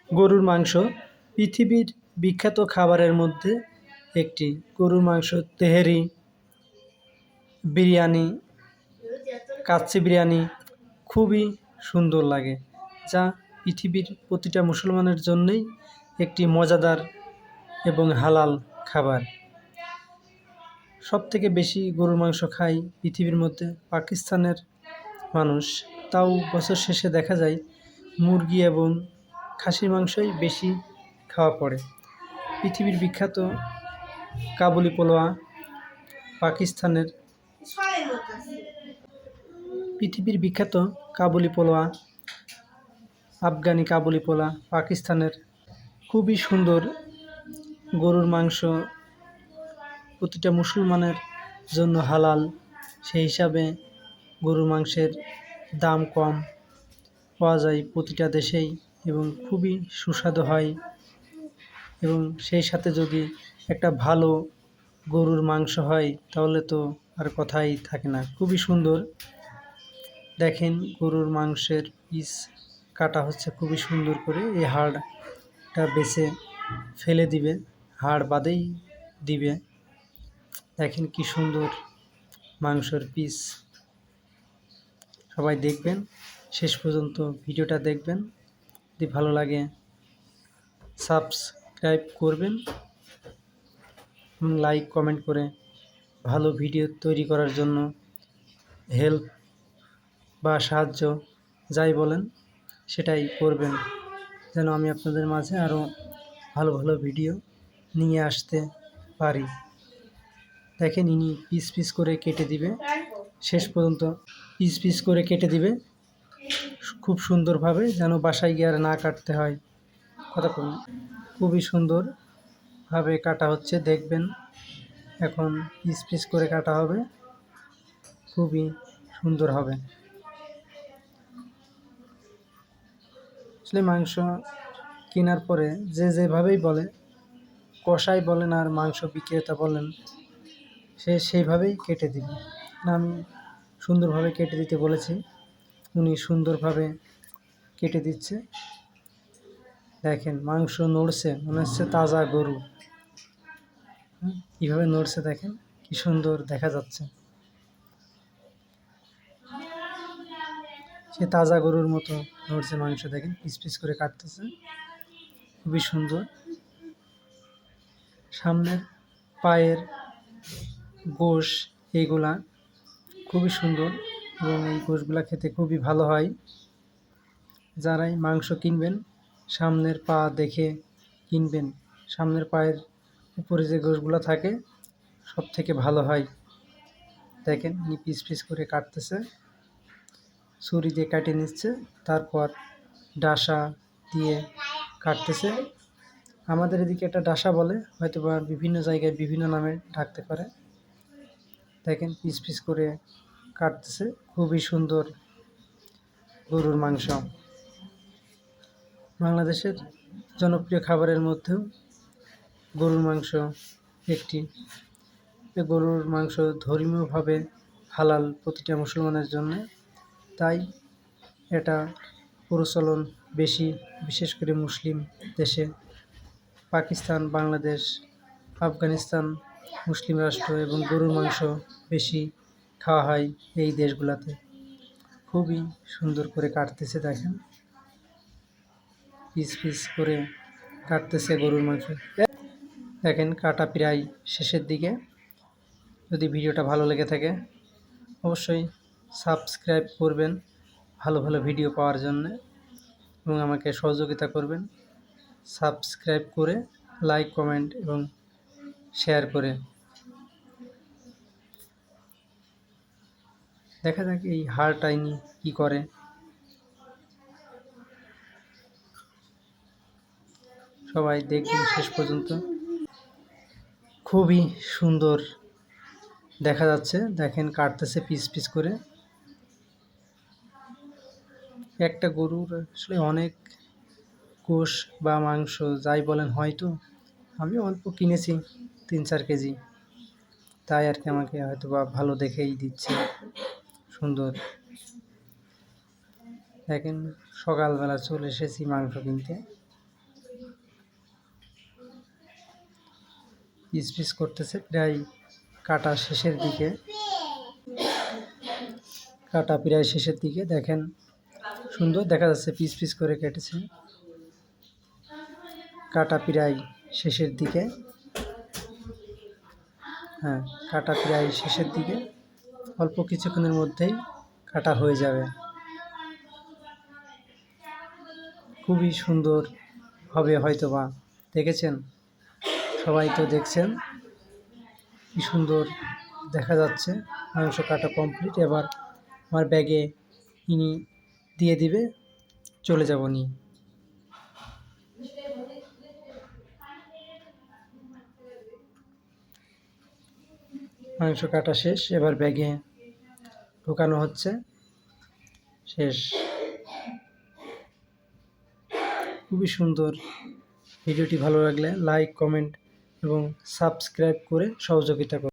গরুর মাংস পৃথিবীর বিখ্যাত খাবারের মধ্যে একটি। গরুর মাংস তেহেরি, বিরিয়ানি, কাচ্চি বিরিয়ানি খুবই সুন্দর লাগে, যা পৃথিবীর প্রতিটা মুসলমানের জন্যই একটি মজাদার এবং হালাল খাবার। সবথেকে বেশি গরুর মাংস খায় পৃথিবীর মধ্যে পাকিস্তানের মানুষ। তাও বছর শেষে দেখা যায় মুরগি এবং খাসির মাংসই বেশি খাওয়া পড়ে। পৃথিবীর বিখ্যাত কাবুলি পোলাও পাকিস্তানের পৃথিবীর বিখ্যাত কাবুলি পোলাও, আফগানি কাবুলি পোলাও পাকিস্তানের। খুবই সুন্দর গরুর মাংস প্রতিটা মুসলমানের জন্য হালাল, সেই হিসাবে গরুর মাংসের দাম কম পাওয়া যায় প্রতিটা দেশেই এবং খুবই সুস্বাদু হয়। এবং সেই সাথে যদি একটা ভালো গরুর মাংস হয় তাহলে তো আর কথাই থাকে না। খুবই সুন্দর, দেখেন গরুর মাংসের পিস কাটা হচ্ছে খুবই সুন্দর করে। এই হাড়টা বেছে ফেলে দিবে, হাড় বাদেই দিবে। দেখেন কি সুন্দর মাংসের পিস। সবাই দেখবেন, শেষ পর্যন্ত ভিডিওটা দেখবেন। যদি ভালো লাগে সাবস্ক্রাইব করবেন, লাইক কমেন্ট করে ভালো ভিডিও তৈরি করার জন্য হেল্প বা সাহায্য যাই বলেন সেটাই করবেন, যেন আমি আপনাদের মাঝে আরও ভালো ভালো ভিডিও নিয়ে আসতে পারি। দেখেন ইনি পিস পিস করে কেটে দিবে, শেষ পর্যন্ত পিস পিস করে কেটে দিবে খুব সুন্দরভাবে, যেন বাসায় গিয়ে আর না কাটতে হয়। কথা বলুন, খুবই সুন্দরভাবে কাটা হচ্ছে, দেখবেন এখন পিস পিস করে কাটা হবে, খুবই সুন্দর হবে। আসলে মাংস কেনার পরে যে যেভাবেই বলে, কষাই বলেন আর মাংস বিক্রেতা বলেন, সে সেইভাবেই কেটে দিবে। আমি সুন্দরভাবে কেটে দিতে বলেছি, উনি সুন্দরভাবে কেটে দিচ্ছে। দেখেন মাংস নড়ছে, মনে হচ্ছে তাজা গরু। কীভাবে নড়ছে দেখেন, কি সুন্দর দেখা যাচ্ছে, সে তাজা গরুর মতো নড়ছে মাংস। দেখেন পিস পিস করে কাটতেছে, খুবই সুন্দর। সামনের পায়ের গোশ এইগুলা খুবই সুন্দর এবং এই গোশগুলা খেতে খুবই ভালো হয়। যারাই মাংস কিনবেন সামনের পা দেখে কিনবেন, সামনের পায়ের উপরে যে গোশগুলো থাকে সব থেকে ভালো হয়। দেখেন পিস পিস করে কাটতেছে, ছুরি দিয়ে কাটে নিচ্ছে, তারপর ডাসা দিয়ে কাটতেছে। আমাদের এদিকে একটা ডাসা বলে, হয়তো বা বিভিন্ন জায়গায় বিভিন্ন নামে ডাকতে পারে। দেখেন পিস পিস করে কাটতেছে, খুবই সুন্দর গরুর মাংস। বাংলাদেশের জনপ্রিয় খাবারের মধ্যেও গরুর মাংস একটি। গরুর মাংস ধর্মীয়ভাবে হালাল প্রতিটা মুসলমানের জন্য, তাই এটা প্রচলন বেশি, বিশেষ করে মুসলিম দেশে। পাকিস্তান, বাংলাদেশ, আফগানিস্তান মুসলিম রাষ্ট্র এবং গরুর মাংস বেশি খাওয়া হয় এই দেশগুলোতে। খুবই সুন্দর করে কাটতেছে, দেখেন পিস পিস করে কাটতেছে গরুর মাংস। দেখেন কাটা প্রায় শেষের দিকে। যদি ভিডিওটা ভালো লেগে থাকে অবশ্যই সাবস্ক্রাইব করবেন ভালো ভালো ভিডিও পাওয়ার জন্য, এবং আমাকে সহযোগিতা করবেন সাবস্ক্রাইব করে, লাইক কমেন্ট এবং শেয়ার করে। দেখা যাক এই হাড়টা ইনি কী করে। সবাই দেখবেন শেষ পর্যন্ত, খুবই সুন্দর দেখা যাচ্ছে। দেখেন কাটতেছে পিস পিস করে। একটা গরুর আসলে অনেক গোশ বা মাংস যাই বলেন, হয়তো আমি অল্প কিনেছি 3-4 কেজি, তাই আর কি আমাকে হয়তো বা ভালো দেখেই দিচ্ছে সুন্দর। দেখেন সকালবেলা চলে এসেছি মাংস কিনতে, পিস পিস করতেছে, প্রায় কাটা শেষের দিকে। কাটা প্রায় শেষের দিকে, দেখেন সুন্দর দেখা যাচ্ছে, পিস পিস করে কেটেছে। কাটা প্রায় শেষের দিকে, হ্যাঁ কাটা প্রায় শেষের দিকে, অল্প কিছুক্ষণের মধ্যেই কাটা হয়ে যাবে। খুবই সুন্দর হবে হয়তোবা, দেখেছেন সবাই তো দেখছেন কি সুন্দর দেখা যাচ্ছে। মাংস কাটা কমপ্লিট, এবার আমার ব্যাগে ইনি দিয়ে দিবে, চলে যাব নিয়ে। মাংস কাটা শেষ, এবার ব্যাগে ঢোকানো হচ্ছে, শেষ। খুবই সুন্দর। ভিডিওটি ভালো লাগলে লাইক, কমেন্ট এবং সাবস্ক্রাইব করে সহযোগিতা করুন।